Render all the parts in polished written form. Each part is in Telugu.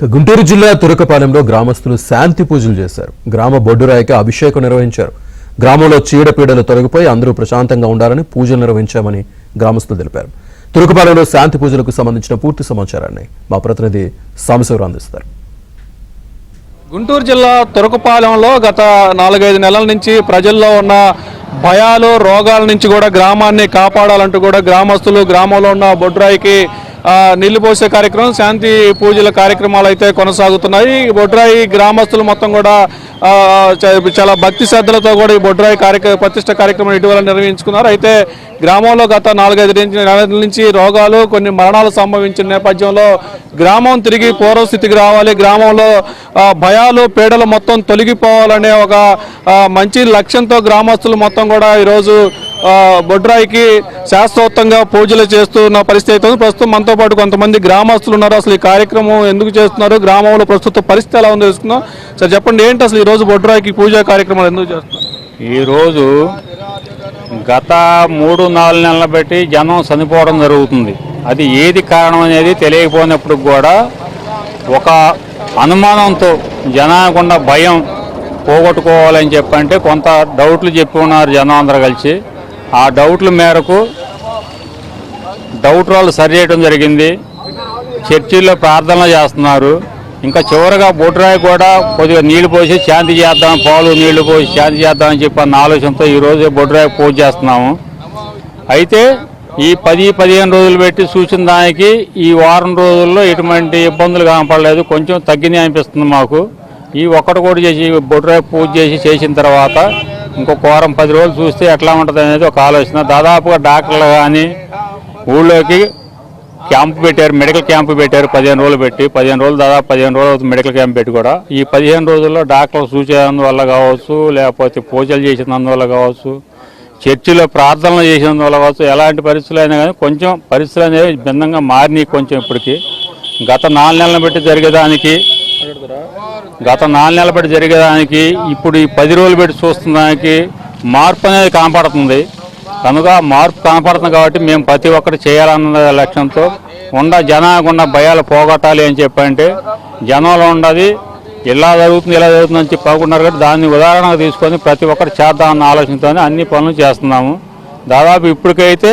గుంటూరు జిల్లా తురకపాలెంలో గ్రామస్తులు శాంతి పూజలు చేశారు. గ్రామ బొడ్డురాయికి అభిషేకం నిర్వహించారు. గ్రామంలో చీడపీడలు తొలగిపోయి అందరూ ప్రశాంతంగా ఉండాలని పూజలు నిర్వహించామని గ్రామస్తులు తెలిపారు. తురకపాలెంలో శాంతి పూజలకు సంబంధించిన పూర్తి సమాచారాన్ని మా ప్రతినిధి సాంబశివరావు అందిస్తారు. గుంటూరు జిల్లా తురకపాలెంలో గత 4-5 నెలల నుంచి ప్రజల్లో ఉన్న భయాలు, రోగాల నుంచి కూడా గ్రామాన్ని కాపాడాలంటూ కూడా గ్రామస్తులు గ్రామంలో ఉన్న బొడ్రాయికి నీళ్లు పోసే కార్యక్రమం, శాంతి పూజల కార్యక్రమాలు అయితే కొనసాగుతున్నాయి. ఈ బొడ్రాయి గ్రామస్తులు మొత్తం కూడా చాలా భక్తి శ్రద్ధలతో కూడా ఈ బొడ్రాయి ప్రతిష్ట కార్యక్రమం ఇటీవల నిర్వహించుకున్నారు. అయితే గ్రామంలో గత 4-5 నెలల నుంచి రోగాలు, కొన్ని మరణాలు సంభవించిన నేపథ్యంలో గ్రామం తిరిగి పూర్వస్థితికి రావాలి, గ్రామంలో భయాలు, పీడలు మొత్తం తొలగిపోవాలనే ఒక మంచి లక్ష్యంతో గ్రామస్తులు మొత్తం కూడా ఈరోజు బొడ్రాయికి శాస్త్రోక్తంగా పూజలు చేస్తున్న పరిస్థితి. ప్రస్తుతం మనతో పాటు కొంతమంది గ్రామస్తులు ఉన్నారు. అసలు ఈ కార్యక్రమం ఎందుకు చేస్తున్నారు, గ్రామంలో ప్రస్తుత పరిస్థితి ఎలా ఉందో తెలుసుకుందాం. సార్ చెప్పండి, ఏంటి అసలు ఈరోజు బొడ్రాయికి పూజా కార్యక్రమాలు ఎందుకు చేస్తున్నారు? ఈరోజు గత 3-4 నెలలు బట్టి జనం చనిపోవడం జరుగుతుంది. అది ఏది కారణం అనేది తెలియకపోయినప్పుడు కూడా ఒక అనుమానంతో జనాకుండా భయం పోగొట్టుకోవాలని చెప్పంటే కొంత డౌట్లు చెప్పి ఉన్నారు జనం అందరూ కలిసి. ఆ డౌట్ల మేరకు డౌట్ వాళ్ళు సరి చేయడం జరిగింది. చర్చిల్లో ప్రార్థనలు చేస్తున్నారు. ఇంకా చివరిగా బొడ్రాయి కూడా కొద్దిగా నీళ్లు పోసి శాంతి చేద్దాం, పాలు నీళ్లు పోసి శాంతి చేద్దామని చెప్పి అన్న ఆలోచనతో ఈరోజు బొడ్రాయి పూజ చేస్తున్నాము. అయితే ఈ 10-15 రోజులు పెట్టి చూసిన దానికి ఈ వారం రోజుల్లో ఎటువంటి ఇబ్బందులు కనపడలేదు, కొంచెం తగ్గినాయి అనిపిస్తుంది మాకు. ఈ ఒక్కటి కూడా చేసి బొడ్రాయి పూజ చేసిన తర్వాత ఇంకొక వారం 10 రోజులు చూస్తే ఎట్లా ఉంటుంది అనేది ఒక ఆలోచన. దాదాపుగా డాక్టర్లు కానీ ఊళ్ళోకి క్యాంపు పెట్టారు, మెడికల్ క్యాంపు పెట్టారు 15 రోజులు పెట్టి. 15 రోజులు దాదాపు 15 రోజులు అవుతుంది మెడికల్ క్యాంప్ పెట్టి కూడా. ఈ 15 రోజుల్లో డాక్టర్లు సూచించినందువల్ల కావచ్చు, లేకపోతే పూజలు చేసినందువల్ల కావచ్చు, చర్చిలో ప్రార్థనలు చేసినందువల్ల కావచ్చు, ఎలాంటి పరిస్థితులు అయినా కానీ కొంచెం పరిస్థితులు అనేవి భిన్నంగా మారినాయి కొంచెం. ఇప్పటికీ గత 4 నెలలు బట్టి జరిగేదానికి ఇప్పుడు ఈ 10 రోజులు పెట్టి చూస్తున్నదానికి మార్పు అనేది కనపడుతుంది. కనుక మార్పు కనపడుతుంది కాబట్టి మేము ప్రతి ఒక్కటి చేయాలన్న లక్ష్యంతో జనాకుండా భయాలు పోగొట్టాలి అని చెప్పంటే జనంలో ఉండదు ఇలా జరుగుతుంది అని చెప్పి పడుకున్నారు కాబట్టి దాన్ని ఉదాహరణగా తీసుకొని ప్రతి ఒక్కటి చేద్దామన్న ఆలోచనతోనే అన్ని పనులు చేస్తున్నాము. దాదాపు ఇప్పటికైతే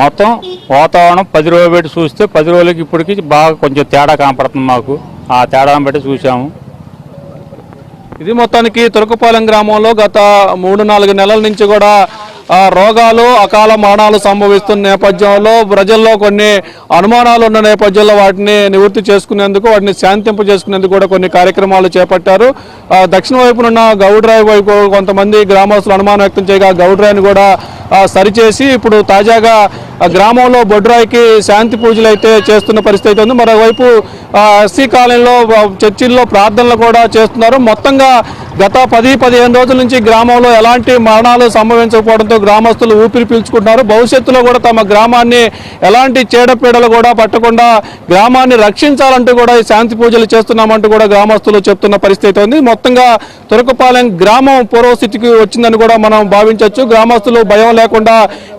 మొత్తం వాతావరణం 10 రోజులు పెట్టి చూస్తే 10 రోజులకి ఇప్పటికి బాగా కొంచెం తేడా కనపడుతుంది మాకు. ఆ తేడాను బట్టి చూసాము. ఇది మొత్తానికి తురకపాలెం గ్రామంలో గత 3-4 నెలల నుంచి కూడా రోగాలు, అకాల మరణాలు సంభవిస్తున్న నేపథ్యంలో ప్రజల్లో కొన్ని అనుమానాలు ఉన్న నేపథ్యంలో వాటిని నివృత్తి చేసుకునేందుకు, వాటిని శాంతింప చేసుకునేందుకు కూడా కొన్ని కార్యక్రమాలు చేపట్టారు. దక్షిణ వైపునున్న గౌడ్రాయి వైపు కొంతమంది గ్రామస్తులు అనుమానం వ్యక్తం చేయగా గౌడ్రాయిని కూడా సరిచేసి ఇప్పుడు తాజాగా గ్రామంలో బొడ్రాయికి శాంతి పూజలు అయితే చేస్తున్న పరిస్థితి ఉంది. మరోవైపు ఎస్సీ కాలనీలో చర్చిల్లో ప్రార్థనలు కూడా చేస్తున్నారు. మొత్తంగా గత 10-15 రోజుల నుంచి గ్రామంలో ఎలాంటి మరణాలు సంభవించకపోవడంతో గ్రామస్తులు ఊపిరి పీల్చుకుంటున్నారు. భవిష్యత్తులో కూడా తమ గ్రామాన్ని ఎలాంటి చీడపీడలు కూడా పట్టకుండా గ్రామాన్ని రక్షించాలంటూ కూడా ఈ శాంతి పూజలు చేస్తున్నామంటూ కూడా గ్రామస్తులు చెప్తున్న పరిస్థితి ఉంది. మొత్తంగా తురకపాలెం గ్రామం పూర్వస్థితికి వచ్చిందని కూడా మనం భావించవచ్చు. గ్రామస్తులు భయం లేకుండా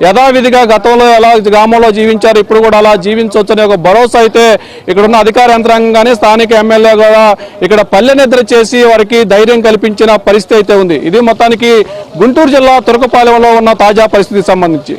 యథావిధిగా గతంలో ఎలా గ్రామంలో జీవించారు ఇప్పుడు కూడా అలా జీవించవచ్చు అనే ఒక భరోసా అయితే ఇక్కడున్న అధికార యంత్రాంగం కానీ స్థానిక ఎమ్మెల్యే కూడా ఇక్కడ పల్లె నిద్ర చేసి వారికి ధైర్యం కల్పించిన పరిస్థితి అయితే ఉంది. ఇది మొత్తానికి గుంటూరు జిల్లా తురకపాలెంలో ఉన్న తాజా పరిస్థితికి సంబంధించి.